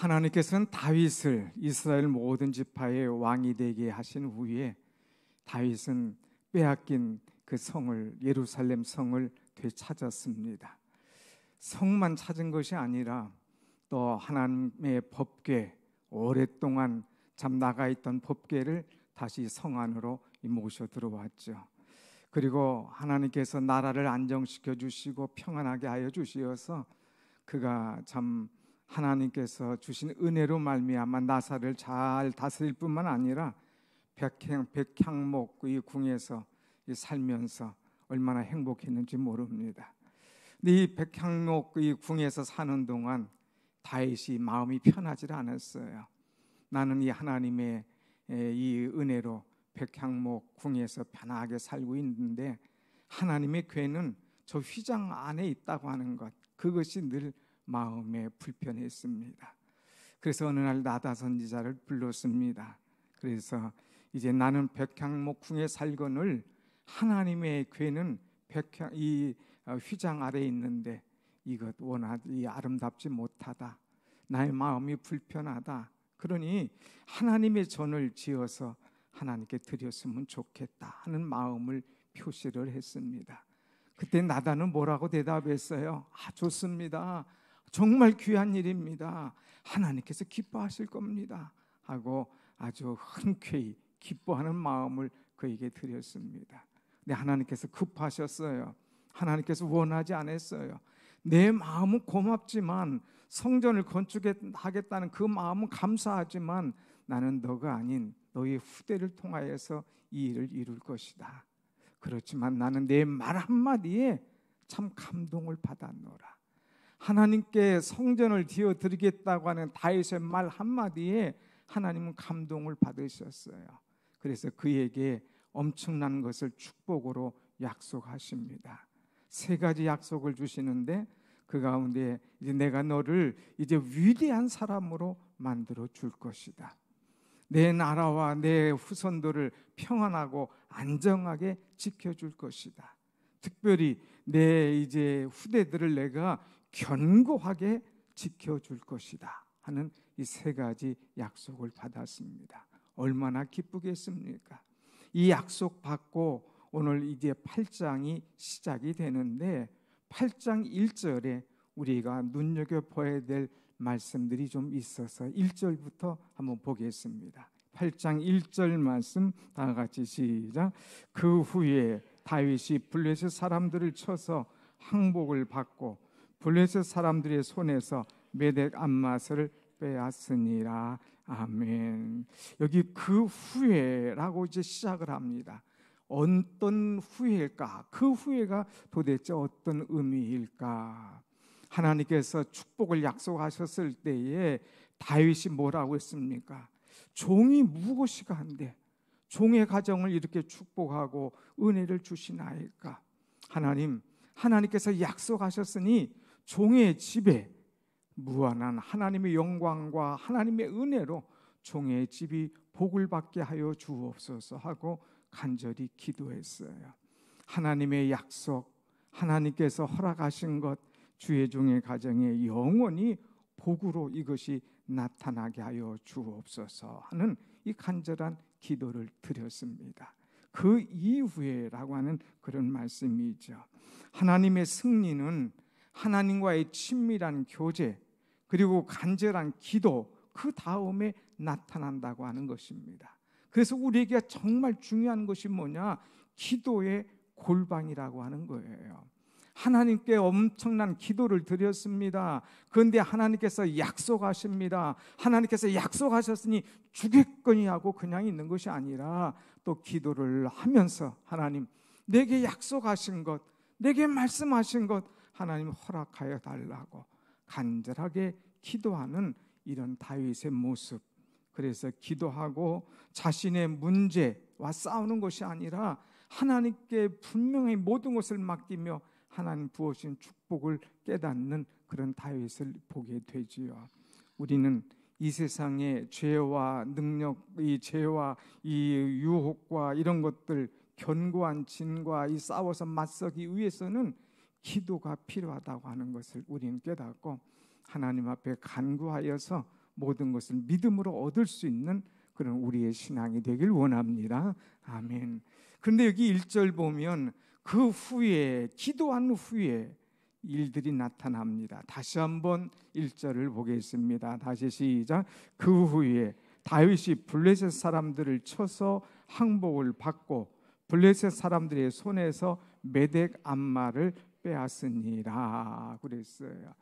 하나님께서는 다윗을 이스라엘 모든 지파의 왕이 되게 하신 후에 다윗은 빼앗긴 그 성을, 예루살렘 성을 되찾았습니다. 성만 찾은 것이 아니라 또 하나님의 법궤, 오랫동안 잠 나가 있던 법궤를 다시 성 안으로 모셔 들어왔죠. 그리고 하나님께서 나라를 안정시켜 주시고 평안하게 하여 주시어서 그가 참 하나님께서 주신 은혜로 말미암아 나사를 잘 다스릴 뿐만 아니라 백향목 이 궁에서 살면서 얼마나 행복했는지 모릅니다. 근데 이 백향목 이 궁에서 사는 동안 다윗이 마음이 편하지 않았어요. 나는 이 하나님의 이 은혜로 백향목 궁에서 편하게 살고 있는데 하나님의 궤는 저 휘장 안에 있다고 하는 것, 그것이 늘 마음에 불편했습니다. 그래서 어느 날 나다 선지자를 불렀습니다. 그래서 이제 나는 백향목 궁에 살거늘 하나님의 궤는 이 휘장 아래에 있는데 이것 원하지 아름답지 못하다. 나의 마음이 불편하다. 그러니 하나님의 전을 지어서 하나님께 드렸으면 좋겠다 하는 마음을 표시를 했습니다. 그때 나단은 뭐라고 대답했어요? 좋습니다. 정말 귀한 일입니다. 하나님께서 기뻐하실 겁니다 하고 아주 흔쾌히 기뻐하는 마음을 그에게 드렸습니다. 근데 하나님께서 급하셨어요. 하나님께서 원하지 않았어요. 내 마음은 고맙지만 성전을 건축하겠다는 그 마음은 감사하지만 나는 너가 아닌 너의 후대를 통하여서 이 일을 이룰 것이다. 그렇지만 나는 내 말 한마디에 참 감동을 받았노라. 하나님께 성전을 지어드리겠다고 하는 다윗의 말 한마디에 하나님은 감동을 받으셨어요. 그래서 그에게 엄청난 것을 축복으로 약속하십니다. 3가지 약속을 주시는데 그 가운데 이제 내가 너를 이제 위대한 사람으로 만들어 줄 것이다. 내 나라와 내 후손들을 평안하고 안정하게 지켜줄 것이다. 특별히 내 이제 후대들을 내가 견고하게 지켜줄 것이다 하는 이 3가지 약속을 받았습니다. 얼마나 기쁘겠습니까? 이 약속 받고 오늘 이제 8장이 시작이 되는데 8장 1절에 우리가 눈여겨봐야 될 말씀들이 좀 있어서 1절부터 한번 보겠습니다. 8장 1절 말씀 다 같이 시작. 그 후에 다윗이 블레셋 사람들을 쳐서 항복을 받고 블레셋 사람들의 손에서 메덱 암마스를 빼앗으니라. 아멘. 여기 그 후에라고 이제 시작을 합니다. 어떤 후회일까? 그 후회가 도대체 어떤 의미일까? 하나님께서 축복을 약속하셨을 때에 다윗이 뭐라고 했습니까? 종이 무엇이가 한데 종의 가정을 이렇게 축복하고 은혜를 주시나이까? 하나님께서 약속하셨으니 종의 집에 무한한 하나님의 영광과 하나님의 은혜로 종의 집이 복을 받게 하여 주옵소서 하고 간절히 기도했어요. 하나님의 약속, 하나님께서 허락하신 것, 주의 종의 가정에 영원히 복으로 이것이 나타나게 하여 주옵소서 하는 이 간절한 기도를 드렸습니다. 그 이후에라고 하는 그런 말씀이죠. 하나님의 승리는 하나님과의 친밀한 교제 그리고 간절한 기도 그 다음에 나타난다고 하는 것입니다. 그래서 우리에게 정말 중요한 것이 뭐냐? 기도의 골방이라고 하는 거예요. 하나님께 엄청난 기도를 드렸습니다. 그런데 하나님께서 약속하십니다. 하나님께서 약속하셨으니 주겠거니 하고 그냥 있는 것이 아니라 또 기도를 하면서 하나님 내게 약속하신 것, 내게 말씀하신 것 하나님 허락하여 달라고 간절하게 기도하는 이런 다윗의 모습. 그래서 기도하고 자신의 문제와 싸우는 것이 아니라 하나님께 분명히 모든 것을 맡기며 하나님 부어주신 축복을 깨닫는 그런 다윗을 보게 되지요. 우리는 이 세상의 죄와 능력, 이 죄와 이 유혹과 이런 것들 견고한 진과 이 싸워서 맞서기 위해서는 기도가 필요하다고 하는 것을 우리는 깨닫고 하나님 앞에 간구하여서 모든 것을 믿음으로 얻을 수 있는 그런 우리의 신앙이 되길 원합니다. 아멘. 그런데 여기 1절 보면 그 후에, 기도한 후에 일들이 나타납니다. 다시 한번 1절을 보겠습니다. 다시 시작. 그 후에 다윗이 블레셋 사람들을 쳐서 항복을 받고 블레셋 사람들의 손에서 메덱 암마를 빼앗으니라 그랬어요.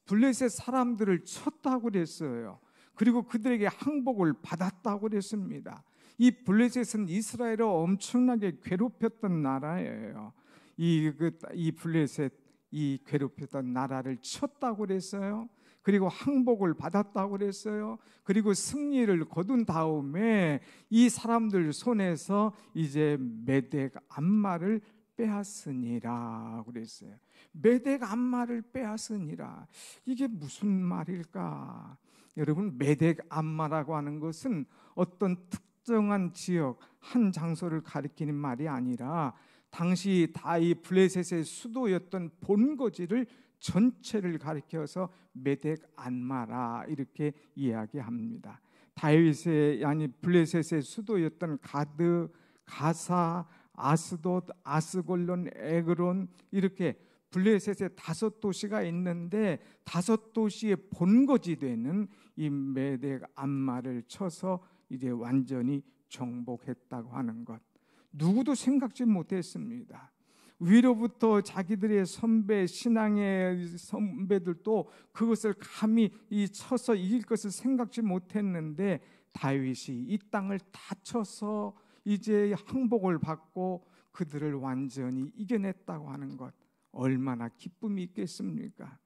블레셋 사람들을 쳤다고 그랬어요. 그리고 그들에게 항복을 받았다고 그랬습니다. 이 블레셋은 이스라엘을 엄청나게 괴롭혔던 나라예요. 이 블레셋, 이 괴롭혔던 나라를 쳤다고 그랬어요. 그리고 항복을 받았다고 그랬어요. 그리고 승리를 거둔 다음에 이 사람들 손에서 이제 메덱 암마를 빼앗으니라 그랬어요. 메덱 암마를 빼앗으니라. 이게 무슨 말일까? 여러분, 메덱 암마라고 하는 것은 어떤 특정한 지역, 한 장소를 가리키는 말이 아니라 당시 이 블레셋의 수도였던 본거지를 전체를 가리켜서 메덱 암마라 이렇게 이야기합니다. 다윗의 아니 블레셋의 수도였던 가드, 가사, 아스돗, 아스골론, 에그론 이렇게 블레셋에 5도시가 있는데 5도시의 본거지 되는 이 메덱 암마를 쳐서 이제 완전히 정복했다고 하는 것, 누구도 생각지 못했습니다. 위로부터 자기들의 선배, 신앙의 선배들도 그것을 감히 쳐서 이길 것을 생각지 못했는데 다윗이 이 땅을 다 쳐서 이제 항복을 받고 그들을 완전히 이겨냈다고 하는 것, 얼마나 기쁨이 있겠습니까?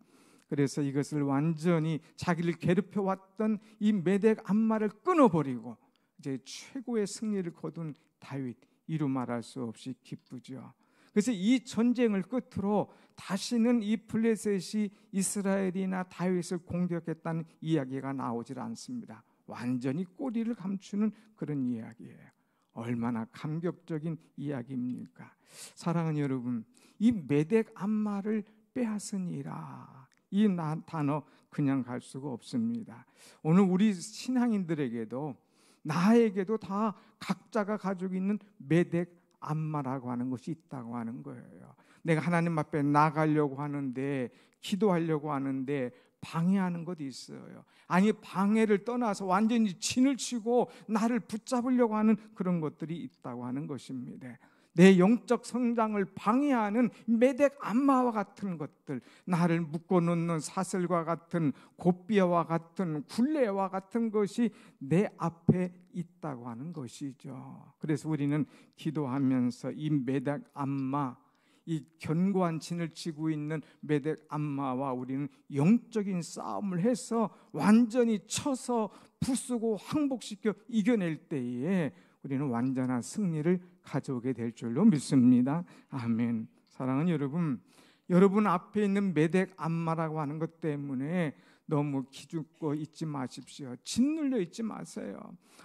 그래서 이것을 완전히 자기를 괴롭혀왔던 이 메덱 암마를 끊어버리고 이제 최고의 승리를 거둔 다윗, 이루 말할 수 없이 기쁘죠. 그래서 이 전쟁을 끝으로 다시는 이 블레셋이 이스라엘이나 다윗을 공격했다는 이야기가 나오질 않습니다. 완전히 꼬리를 감추는 그런 이야기예요. 얼마나 감격적인 이야기입니까? 사랑하는 여러분, 이 메덱 암마를 빼앗으니라, 이 단어 그냥 갈 수가 없습니다. 오늘 우리 신앙인들에게도 나에게도 다 각자가 가지고 있는 메덱 암마라고 하는 것이 있다고 하는 거예요. 내가 하나님 앞에 나가려고 하는데, 기도하려고 하는데 방해하는 것이 있어요. 아니, 방해를 떠나서 완전히 진을 치고 나를 붙잡으려고 하는 그런 것들이 있다고 하는 것입니다. 내 영적 성장을 방해하는 메덱 암마와 같은 것들, 나를 묶어놓는 사슬과 같은, 고삐와 같은, 굴레와 같은 것이 내 앞에 있다고 하는 것이죠. 그래서 우리는 기도하면서 이 메덱 암마, 이 견고한 진을 치고 있는 메덱 암마와 우리는 영적인 싸움을 해서 완전히 쳐서 부수고 항복시켜 이겨낼 때에 우리는 완전한 승리를 가져오게 될 줄로 믿습니다. 아멘. 사랑하는 여러분, 여러분 앞에 있는 메덱 암마라고 하는 것 때문에 너무 기죽고 있지 마십시오. 짓눌려 있지 마세요.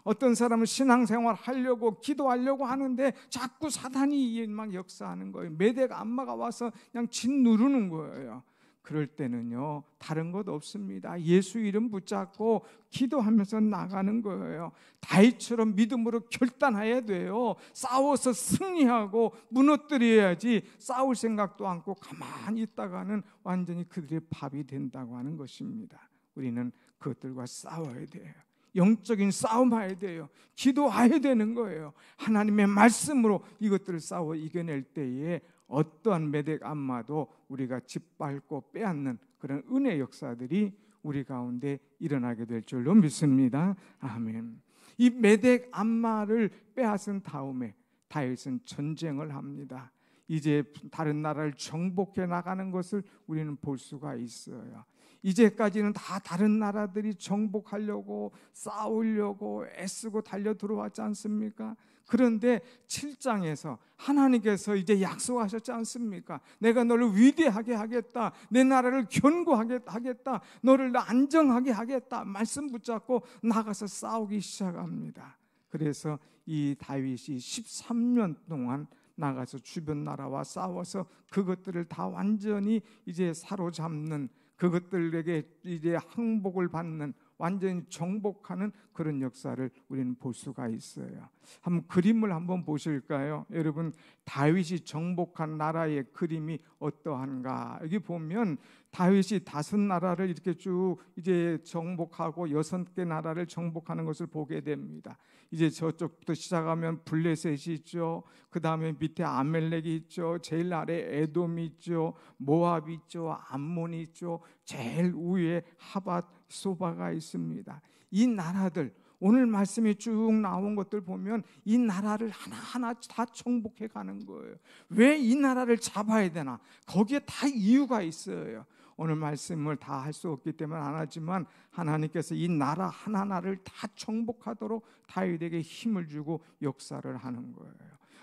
어떤 사람은 신앙생활 하려고 기도하려고 하는데 자꾸 사단이 막 역사하는 거예요. 메덱 암마가 와서 그냥 짓누르는 거예요. 그럴 때는요, 다른 것 없습니다. 예수 이름 붙잡고 기도하면서 나가는 거예요. 다윗처럼 믿음으로 결단해야 돼요. 싸워서 승리하고 무너뜨려야지, 싸울 생각도 않고 가만히 있다가는 완전히 그들의 밥이 된다고 하는 것입니다. 우리는 그것들과 싸워야 돼요. 영적인 싸움해야 돼요. 기도해야 되는 거예요. 하나님의 말씀으로 이것들을 싸워 이겨낼 때에 어떠한 메덱 암마도 우리가 짓밟고 빼앗는 그런 은혜 역사들이 우리 가운데 일어나게 될 줄로 믿습니다. 아멘. 이 메덱 암마를 빼앗은 다음에 다윗은 전쟁을 합니다. 이제 다른 나라를 정복해 나가는 것을 우리는 볼 수가 있어요. 이제까지는 다 다른 나라들이 정복하려고 싸우려고 애쓰고 달려 들어왔지 않습니까? 그런데 7장에서 하나님께서 이제 약속하셨지 않습니까? 내가 너를 위대하게 하겠다, 내 나라를 견고하게 하겠다, 너를 안정하게 하겠다 말씀 붙잡고 나가서 싸우기 시작합니다. 그래서 이 다윗이 13년 동안 나가서 주변 나라와 싸워서 그것들을 다 완전히 이제 사로잡는, 그것들에게 이제 항복을 받는 완전히 정복하는 그런 역사를 우리는 볼 수가 있어요. 한번 그림을 한번 보실까요? 여러분, 다윗이 정복한 나라의 그림이 어떠한가? 여기 보면 다윗이 5나라를 이렇게 쭉 이제 정복하고 6개 나라를 정복하는 것을 보게 됩니다. 이제 저쪽부터 시작하면 블레셋이 있죠. 그 다음에 밑에 아멜렉이 있죠. 제일 아래 에돔이 있죠. 모압이 있죠. 암몬이 있죠. 제일 위에 하밧 소바가 있습니다. 이 나라들, 오늘 말씀이 쭉 나온 것들 보면 이 나라를 하나하나 다 정복해 가는 거예요. 왜 이 나라를 잡아야 되나? 거기에 다 이유가 있어요. 오늘 말씀을 다 할 수 없기 때문에 안 하지만 하나님께서 이 나라 하나하나를 다 정복하도록 다윗에게 힘을 주고 역사를 하는 거예요.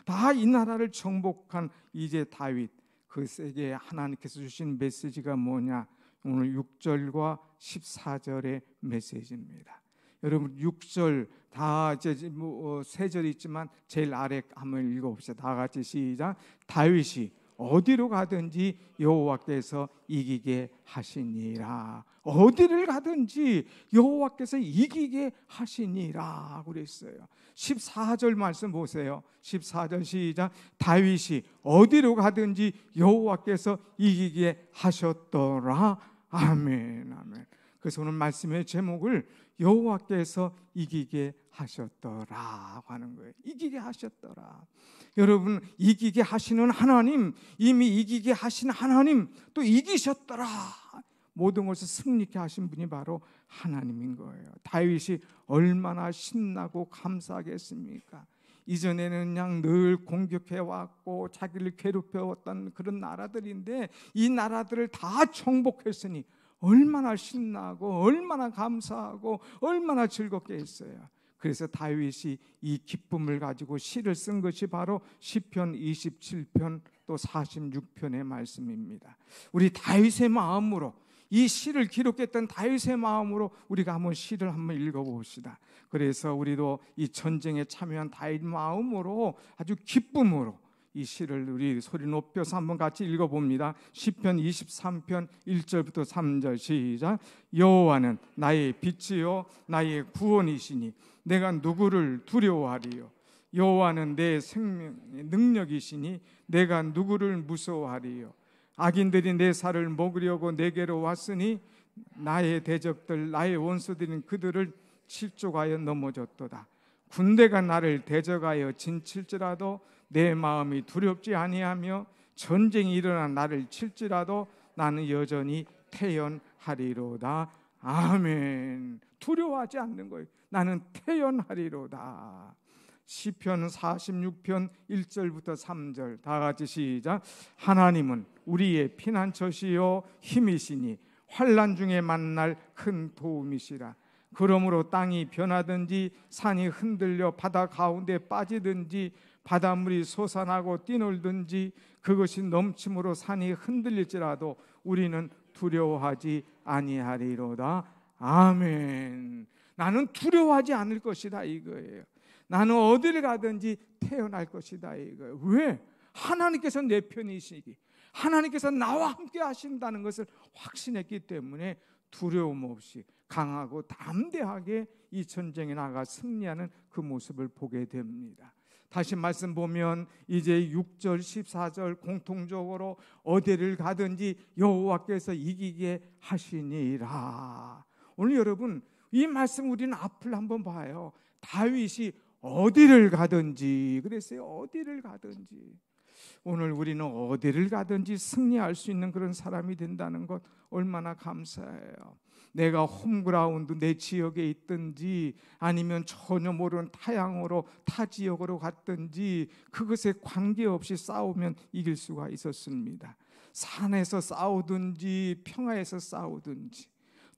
다 이 나라를 정복한 이제 다윗, 그에게 하나님께서 주신 메시지가 뭐냐? 오늘 6절과 14절의 메시지입니다. 여러분, 6절 다 이제 3절이 있지만 제일 아래 한번 읽어봅시다. 다 같이 시작. 다윗이 어디로 가든지 여호와께서 이기게 하시니라. 어디를 가든지 여호와께서 이기게 하시니라 그랬어요. 14절 말씀 보세요. 14절 시작. 다윗이 어디로 가든지 여호와께서 이기게 하셨더라. 아멘, 아멘. 그래서 오늘 말씀의 제목을 여호와께서 이기게 하셨더라 하는 거예요. 이기게 하셨더라. 여러분, 이기게 하시는 하나님, 이미 이기게 하신 하나님, 또 이기셨더라. 모든 것을 승리케 하신 분이 바로 하나님인 거예요. 다윗이 얼마나 신나고 감사하겠습니까? 이전에는 그냥 늘 공격해 왔고 자기를 괴롭혀왔던 그런 나라들인데 이 나라들을 다 정복했으니 얼마나 신나고 얼마나 감사하고 얼마나 즐겁게 했어요. 그래서 다윗이 이 기쁨을 가지고 시를 쓴 것이 바로 시편 27편 또 46편의 말씀입니다. 우리 다윗의 마음으로, 이 시를 기록했던 다윗의 마음으로 우리가 한번 시를 한번 읽어봅시다. 그래서 우리도 이 전쟁에 참여한 다윗 마음으로 아주 기쁨으로 이 시를 우리 소리 높여서 한번 같이 읽어봅니다. 시편 23편 1절부터 3절 시작. 여호와는 나의 빛이요 나의 구원이시니 내가 누구를 두려워하리요. 여호와는 내 생명의 능력이시니 내가 누구를 무서워하리요. 악인들이 내 살을 먹으려고 내게로 왔으니 나의 대적들 나의 원수들인 그들을 칠족하여 넘어졌도다. 군대가 나를 대적하여 진칠지라도 내 마음이 두렵지 아니하며 전쟁이 일어나 나를 칠지라도 나는 여전히 태연하리로다. 아멘. 두려워하지 않는 거예요. 나는 태연하리로다. 시편 46편 1절부터 3절 다 같이 시작. 하나님은 우리의 피난처시요 힘이시니 환난 중에 만날 큰 도움이시라. 그러므로 땅이 변하든지 산이 흔들려 바다 가운데 빠지든지 바닷물이 솟아나고 뛰놀든지 그것이 넘침으로 산이 흔들릴지라도 우리는 두려워하지 아니하리로다. 아멘. 나는 두려워하지 않을 것이다 이거예요. 나는 어디를 가든지 태어날 것이다 이거예요. 왜? 하나님께서 내 편이시기, 하나님께서 나와 함께 하신다는 것을 확신했기 때문에 두려움 없이 강하고 담대하게 이 전쟁에 나가 승리하는 그 모습을 보게 됩니다. 다시 말씀 보면 이제 6절 14절 공통적으로 어디를 가든지 여호와께서 이기게 하시니라. 오늘 여러분 이 말씀 우리는 앞을 한번 봐요. 다윗이 어디를 가든지 그랬어요. 어디를 가든지. 오늘 우리는 어디를 가든지 승리할 수 있는 그런 사람이 된다는 것 얼마나 감사해요. 내가 홈그라운드 내 지역에 있든지 아니면 전혀 모르는 타향으로 타 지역으로 갔든지 그것에 관계없이 싸우면 이길 수가 있었습니다. 산에서 싸우든지 평야에서 싸우든지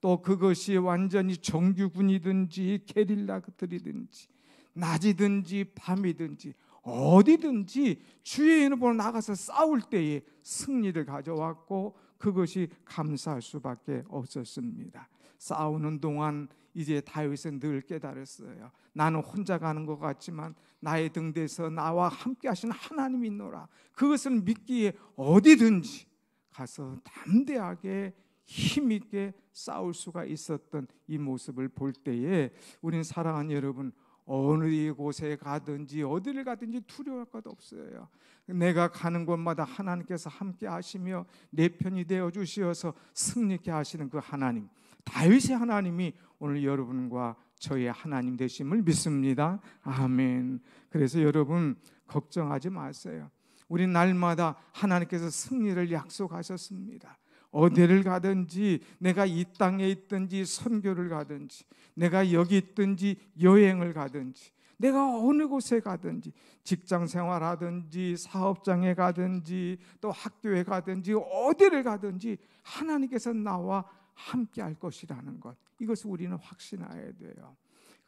또 그것이 완전히 정규군이든지 게릴라들이든지 낮이든지 밤이든지 어디든지 주의 이름으로 나가서 싸울 때에 승리를 가져왔고 그것이 감사할 수밖에 없었습니다. 싸우는 동안 이제 다윗은 늘 깨달았어요. 나는 혼자 가는 것 같지만 나의 등대에서 나와 함께 하신 하나님이 있노라. 그것을 믿기에 어디든지 가서 담대하게 힘있게 싸울 수가 있었던 이 모습을 볼 때에 우린 사랑하는 여러분, 어느 곳에 가든지 어디를 가든지 두려워할 것 없어요. 내가 가는 곳마다 하나님께서 함께 하시며 내 편이 되어 주시어서 승리케 하시는 그 하나님, 다윗의 하나님이 오늘 여러분과 저의 하나님 되심을 믿습니다. 아멘. 그래서 여러분 걱정하지 마세요. 우리 날마다 하나님께서 승리를 약속하셨습니다. 어디를 가든지, 내가 이 땅에 있든지 선교를 가든지, 내가 여기 있든지 여행을 가든지, 내가 어느 곳에 가든지, 직장 생활하든지 사업장에 가든지 또 학교에 가든지 어디를 가든지 하나님께서 나와 함께 할 것이라는 것, 이것을 우리는 확신해야 돼요.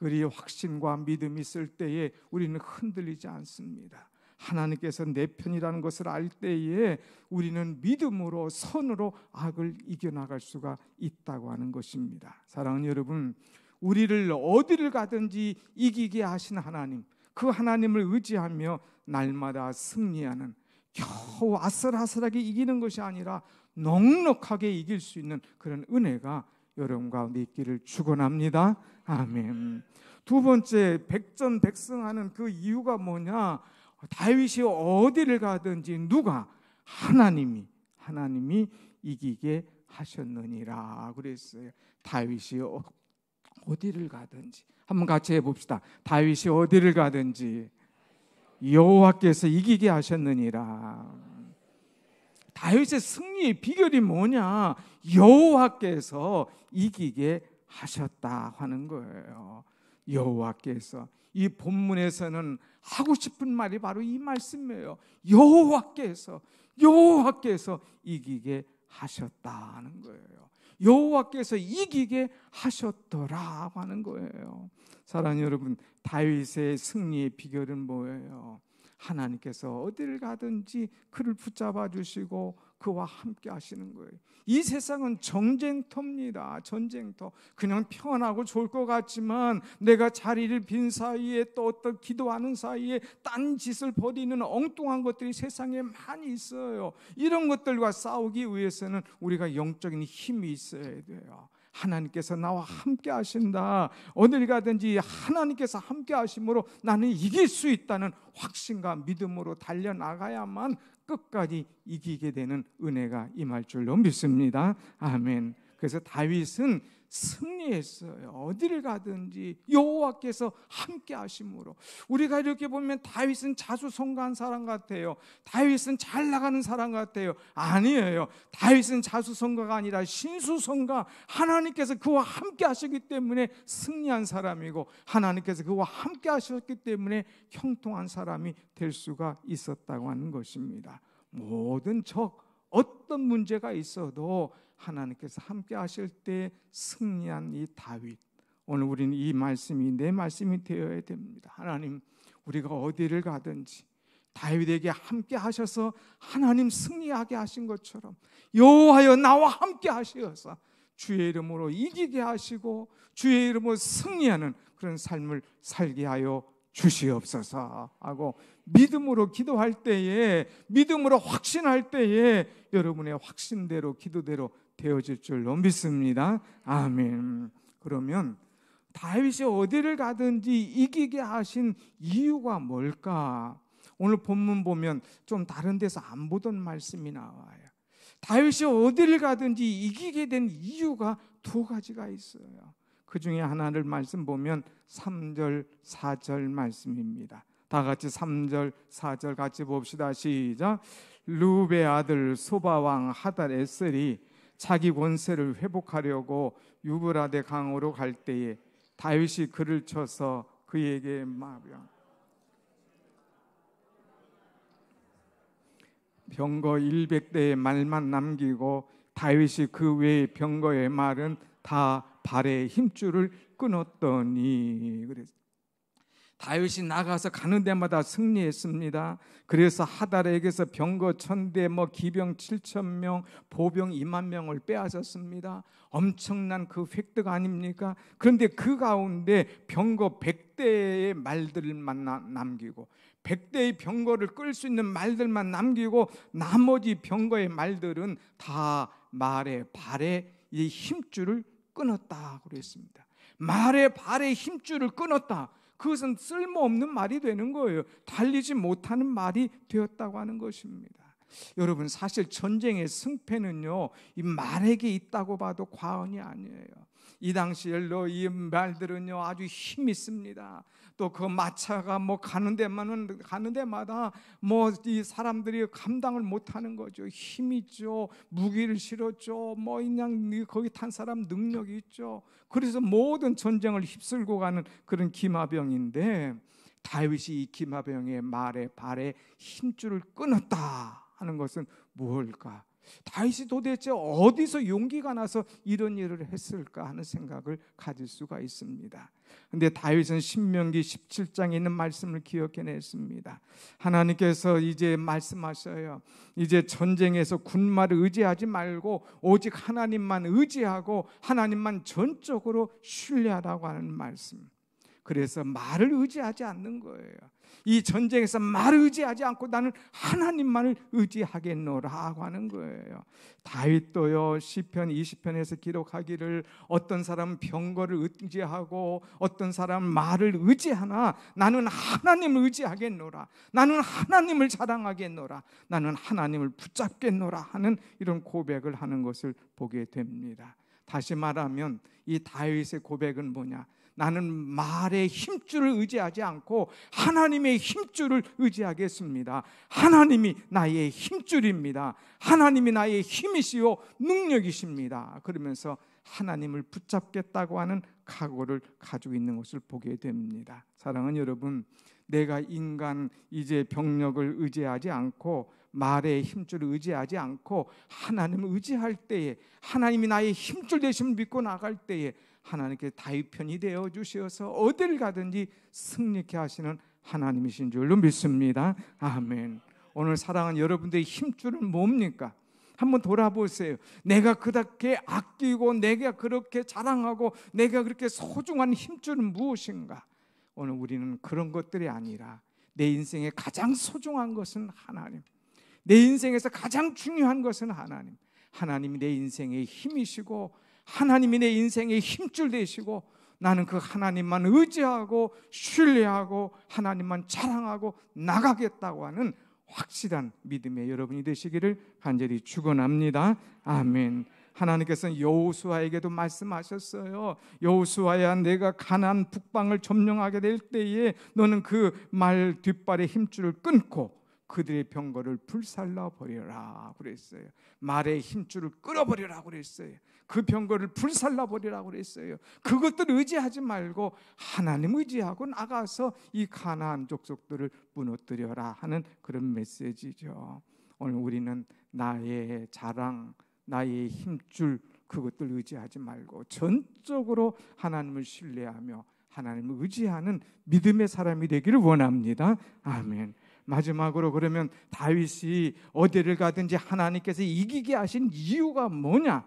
우리 확신과 믿음이 있을 때에 우리는 흔들리지 않습니다. 하나님께서 내 편이라는 것을 알 때에 우리는 믿음으로, 선으로 악을 이겨나갈 수가 있다고 하는 것입니다. 사랑하는 여러분, 우리를 어디를 가든지 이기게 하신 하나님, 그 하나님을 의지하며 날마다 승리하는, 겨우 아슬아슬하게 이기는 것이 아니라 넉넉하게 이길 수 있는 그런 은혜가 여러분 가운데 있기를 축원합니다. 아멘. 두 번째, 백전백승하는 그 이유가 뭐냐? 다윗이 어디를 가든지 누가? 하나님이 이기게 하셨느니라 그랬어요. 다윗이 어디를 가든지, 한번 같이 해봅시다. 다윗이 어디를 가든지 여호와께서 이기게 하셨느니라. 다윗의 승리의 비결이 뭐냐? 여호와께서 이기게 하셨다 하는 거예요. 여호와께서. 이 본문에서는 하고 싶은 말이 바로 이 말씀이에요. 여호와께서 이기게 하셨다는 거예요. 여호와께서 이기게 하셨더라 하는 거예요. 사랑하는 여러분, 다윗의 승리의 비결은 뭐예요? 하나님께서 어디를 가든지 그를 붙잡아 주시고 그와 함께 하시는 거예요. 이 세상은 전쟁터입니다. 전쟁터. 그냥 평안하고 좋을 것 같지만 내가 자리를 빈 사이에 또 어떤 기도하는 사이에 딴 짓을 벌이는 엉뚱한 것들이 세상에 많이 있어요. 이런 것들과 싸우기 위해서는 우리가 영적인 힘이 있어야 돼요. 하나님께서 나와 함께 하신다. 어딜 가든지 하나님께서 함께 하심으로 나는 이길 수 있다는 확신과 믿음으로 달려나가야만 끝까지 이기게 되는 은혜가 임할 줄로 믿습니다. 아멘. 그래서 다윗은 승리했어요. 어디를 가든지 여호와께서 함께 하심으로. 우리가 이렇게 보면 다윗은 자수성가한 사람 같아요. 다윗은 잘 나가는 사람 같아요. 아니에요. 다윗은 자수성가가 아니라 신수성가. 하나님께서 그와 함께 하셨기 때문에 승리한 사람이고, 하나님께서 그와 함께 하셨기 때문에 형통한 사람이 될 수가 있었다고 하는 것입니다. 모든 적, 어떤 문제가 있어도 하나님께서 함께 하실 때 승리한 이 다윗, 오늘 우리는 이 말씀이 내 말씀이 되어야 됩니다. 하나님, 우리가 어디를 가든지 다윗에게 함께 하셔서 하나님 승리하게 하신 것처럼 여호와여 나와 함께 하시어서 주의 이름으로 이기게 하시고 주의 이름으로 승리하는 그런 삶을 살게 하여 주시옵소서 하고 믿음으로 기도할 때에, 믿음으로 확신할 때에 여러분의 확신대로 기도대로 되어질 줄로 믿습니다. 아멘. 그러면 다윗이 어디를 가든지 이기게 하신 이유가 뭘까? 오늘 본문 보면 좀 다른 데서 안 보던 말씀이 나와요. 다윗이 어디를 가든지 이기게 된 이유가 두 가지가 있어요. 그 중에 하나를 말씀 보면 3절, 4절 말씀입니다. 다 같이 3절, 4절 같이 봅시다. 시작. 르우베 아들 소바왕 하닷에셀이 자기 권세를 회복하려고 유브라데 강으로 갈 때에 다윗이 그를 쳐서 그에게 병거 100대의 말만 남기고 다윗이 그 외의 병거의 말은 다 발의 힘줄을 끊었더니. 그래서 다윗이 나가서 가는 데마다 승리했습니다. 그래서 하달에게서 병거 1000대, 기병 7000명, 보병 20000명을 빼앗았습니다. 엄청난 그 획득 아닙니까? 그런데 그 가운데 병거 100대의 말들만 남기고 100대의 병거를 끌 수 있는 말들만 남기고 나머지 병거의 말들은 다 말의 발에 이 힘줄을 끊었다 그랬습니다. 말의 발에 힘줄을 끊었다. 그것은 쓸모없는 말이 되는 거예요. 달리지 못하는 말이 되었다고 하는 것입니다. 여러분, 사실 전쟁의 승패는요, 이 말에게 있다고 봐도 과언이 아니에요. 이 당시에도 이 말들은요 아주 힘이 있습니다. 또 그 마차가 가는 데마다 이 사람들이 감당을 못하는 거죠. 힘이 있죠. 무기를 실었죠. 그냥 거기 탄 사람 능력이 있죠. 그래서 모든 전쟁을 휩쓸고 가는 그런 기마병인데, 다윗이 이 기마병의 말에 발에 힘줄을 끊었다 하는 것은 무엇일까? 다윗이 도대체 어디서 용기가 나서 이런 일을 했을까 하는 생각을 가질 수가 있습니다. 그런데 다윗은 신명기 17장에 있는 말씀을 기억해냈습니다. 하나님께서 이제 말씀하셔요. 이제 전쟁에서 군마를 의지하지 말고 오직 하나님만 의지하고 하나님만 전적으로 신뢰하라고 하는 말씀. 그래서 말을 의지하지 않는 거예요. 이 전쟁에서 말을 의지하지 않고 나는 하나님만을 의지하겠노라고 하는 거예요. 다윗도요 시편 20편에서 기록하기를 어떤 사람은 병거를 의지하고 어떤 사람은 말을 의지하나 나는 하나님을 의지하겠노라, 나는 하나님을 자랑하겠노라, 나는 하나님을 붙잡겠노라 하는 이런 고백을 하는 것을 보게 됩니다. 다시 말하면 이 다윗의 고백은 뭐냐? 나는 말의 힘줄을 의지하지 않고 하나님의 힘줄을 의지하겠습니다. 하나님이 나의 힘줄입니다. 하나님이 나의 힘이시요 능력이십니다. 그러면서 하나님을 붙잡겠다고 하는 각오를 가지고 있는 것을 보게 됩니다. 사랑하는 여러분, 내가 인간 이제 병력을 의지하지 않고 말의 힘줄을 의지하지 않고 하나님을 의지할 때에, 하나님이 나의 힘줄 되심을 믿고 나갈 때에 하나님께 다윗 편이 되어 주셔서 어딜 가든지 승리케 하시는 하나님이신 줄로 믿습니다. 아멘. 오늘 사랑하는 여러분들의 힘줄은 뭡니까? 한번 돌아보세요. 내가 그렇게 아끼고 내가 그렇게 자랑하고 내가 그렇게 소중한 힘줄은 무엇인가? 오늘 우리는 그런 것들이 아니라 내 인생에 가장 소중한 것은 하나님, 내 인생에서 가장 중요한 것은 하나님. 하나님이 내 인생의 힘이시고 하나님이 내 인생의 힘줄 되시고 나는 그 하나님만 의지하고 신뢰하고 하나님만 자랑하고 나가겠다고 하는 확실한 믿음의 여러분이 되시기를 간절히 축원합니다. 아멘. 하나님께서는 여호수아에게도 말씀하셨어요. 여호수아야, 내가 가나안 북방을 점령하게 될 때에 너는 그 말 뒷발의 힘줄을 끊고 그들의 병거를 불살라 버려라 그랬어요. 말의 힘줄을 끊어버리라 그랬어요. 그 병거를 불살라 버리라 그랬어요. 그것들을 의지하지 말고 하나님 의지하고 나가서 이 가나안 족속들을 무너뜨려라 하는 그런 메시지죠. 오늘 우리는 나의 자랑, 나의 힘줄 그것들 의지하지 말고 전적으로 하나님을 신뢰하며 하나님을 의지하는 믿음의 사람이 되기를 원합니다. 아멘. 마지막으로 그러면 다윗이 어디를 가든지 하나님께서 이기게 하신 이유가 뭐냐?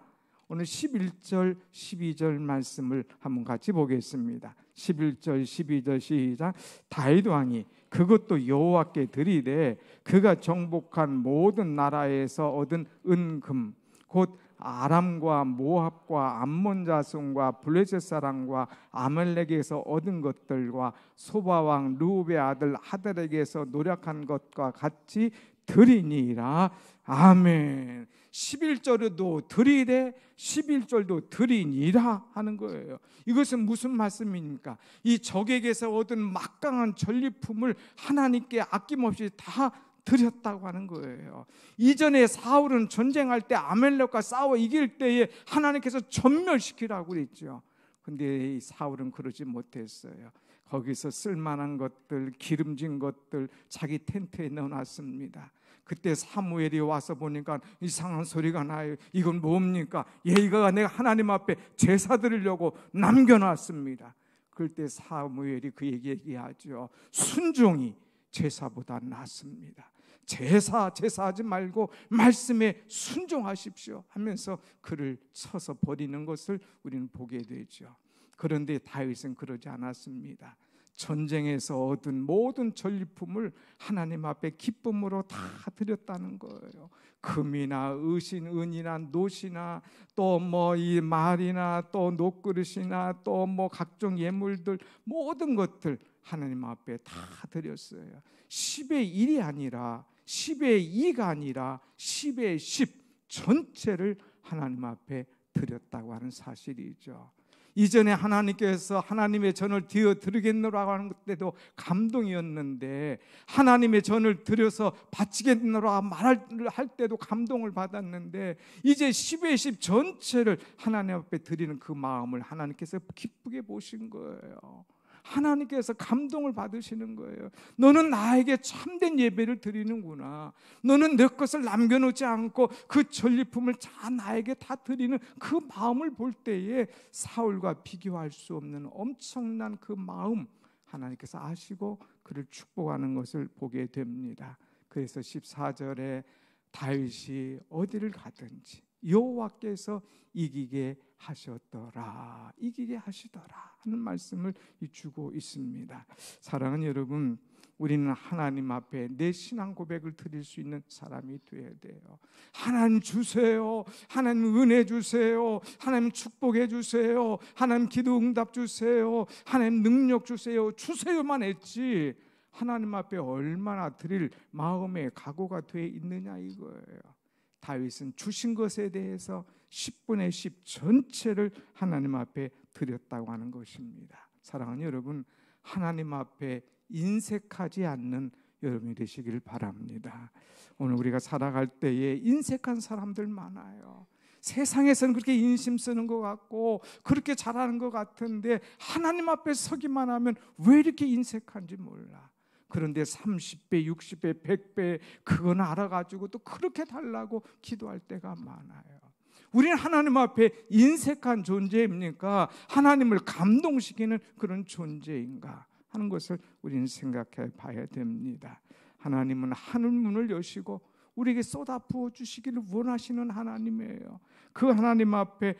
오늘 11절 12절 말씀을 한번 같이 보겠습니다. 11절 12절 시작. 다윗 왕이 그것도 여호와께 드리되 그가 정복한 모든 나라에서 얻은 은금 곧 아람과 모압과 암몬 자손과 블레셋 사람과 아말렉에서 얻은 것들과 소바 왕 르웁의 아들 하델에게서 노력한 것과 같이 드리니라. 아멘. 11절에도 드리되 11절도 드리니라 하는 거예요. 이것은 무슨 말씀입니까? 이 적에게서 얻은 막강한 전리품을 하나님께 아낌없이 다 드렸다고 하는 거예요. 이전에 사울은 전쟁할 때 아말렉과 싸워 이길 때에 하나님께서 전멸시키라고 그랬죠. 근데 사울은 그러지 못했어요. 거기서 쓸만한 것들, 기름진 것들 자기 텐트에 넣어놨습니다. 그때 사무엘이 와서 보니까 이상한 소리가 나요. 이건 뭡니까? 이거 내가 하나님 앞에 제사 드리려고 남겨놨습니다. 그럴 때 사무엘이 그에게 얘기하죠. 순종이 제사보다 낫습니다. 제사하지 말고 말씀에 순종하십시오 하면서 그를 쳐서 버리는 것을 우리는 보게 되죠. 그런데 다윗은 그러지 않았습니다. 전쟁에서 얻은 모든 전리품을 하나님 앞에 기쁨으로 다 드렸다는 거예요. 금이나 의신, 은이나 노시나 또 뭐 이 말이나 또 녹그릇이나 또 뭐 각종 예물들 모든 것들 하나님 앞에 다 드렸어요. 10의 1이 아니라 10의 2가 아니라 10의 10 전체를 하나님 앞에 드렸다고 하는 사실이죠. 이전에 하나님께서 하나님의 전을 드리겠노라고 하는 때도 감동이었는데, 하나님의 전을 드려서 바치겠노라 말할 때도 감동을 받았는데, 이제 10의 10 전체를 하나님 앞에 드리는 그 마음을 하나님께서 기쁘게 보신 거예요. 하나님께서 감동을 받으시는 거예요. 너는 나에게 참된 예배를 드리는구나. 너는 내 것을 남겨놓지 않고 그 전리품을 다 나에게 다 드리는 그 마음을 볼 때에 사울과 비교할 수 없는 엄청난 그 마음 하나님께서 아시고 그를 축복하는 것을 보게 됩니다. 그래서 14절에 다윗이 어디를 가든지 여호와께서 이기게 하셨더라, 이기게 하시더라 하는 말씀을 주고 있습니다. 사랑하는 여러분, 우리는 하나님 앞에 내 신앙 고백을 드릴 수 있는 사람이 되어야 돼요. 하나님 주세요, 하나님 은혜 주세요, 하나님 축복해 주세요, 하나님 기도 응답 주세요, 하나님 능력 주세요, 주세요만 했지 하나님 앞에 얼마나 드릴 마음의 각오가 돼 있느냐 이거예요. 다윗은 주신 것에 대해서 10분의 10 전체를 하나님 앞에 드렸다고 하는 것입니다. 사랑하는 여러분, 하나님 앞에 인색하지 않는 여러분이 되시길 바랍니다. 오늘 우리가 살아갈 때에 인색한 사람들 많아요. 세상에서는 그렇게 인심 쓰는 것 같고 그렇게 잘하는 것 같은데 하나님 앞에 서기만 하면 왜 이렇게 인색한지 몰라. 그런데 30배, 60배, 100배 그건 알아가지고 또 그렇게 달라고 기도할 때가 많아요. 우리는 하나님 앞에 인색한 존재입니까? 하나님을 감동시키는 그런 존재인가 하는 것을 우리는 생각해 봐야 됩니다. 하나님은 하늘 문을 여시고 우리에게 쏟아 부어 주시기를 원하시는 하나님이에요. 그 하나님 앞에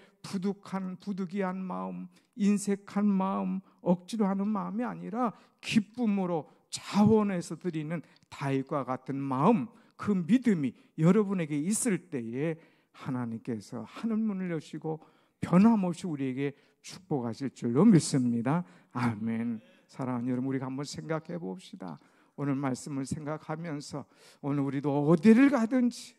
부득이한 마음, 인색한 마음, 억지로 하는 마음이 아니라 기쁨으로 자원해서 드리는 다윗과 같은 마음, 그 믿음이 여러분에게 있을 때에 하나님께서 하늘 문을 여시고 변함없이 우리에게 축복하실 줄로 믿습니다. 아멘. 사랑하는 여러분, 우리가 한번 생각해 봅시다. 오늘 말씀을 생각하면서 오늘 우리도 어디를 가든지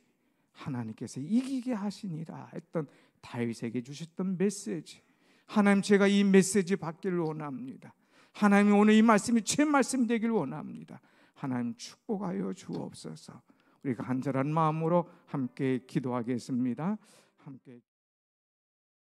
하나님께서 이기게 하시니라 했던 다윗에게 주셨던 메시지, 하나님 제가 이 메시지 받기를 원합니다. 하나님 오늘 이 말씀이 제 말씀 되길 원합니다. 하나님 축복하여 주옵소서. 우리가 간절한 마음으로 함께 기도하겠습니다. 함께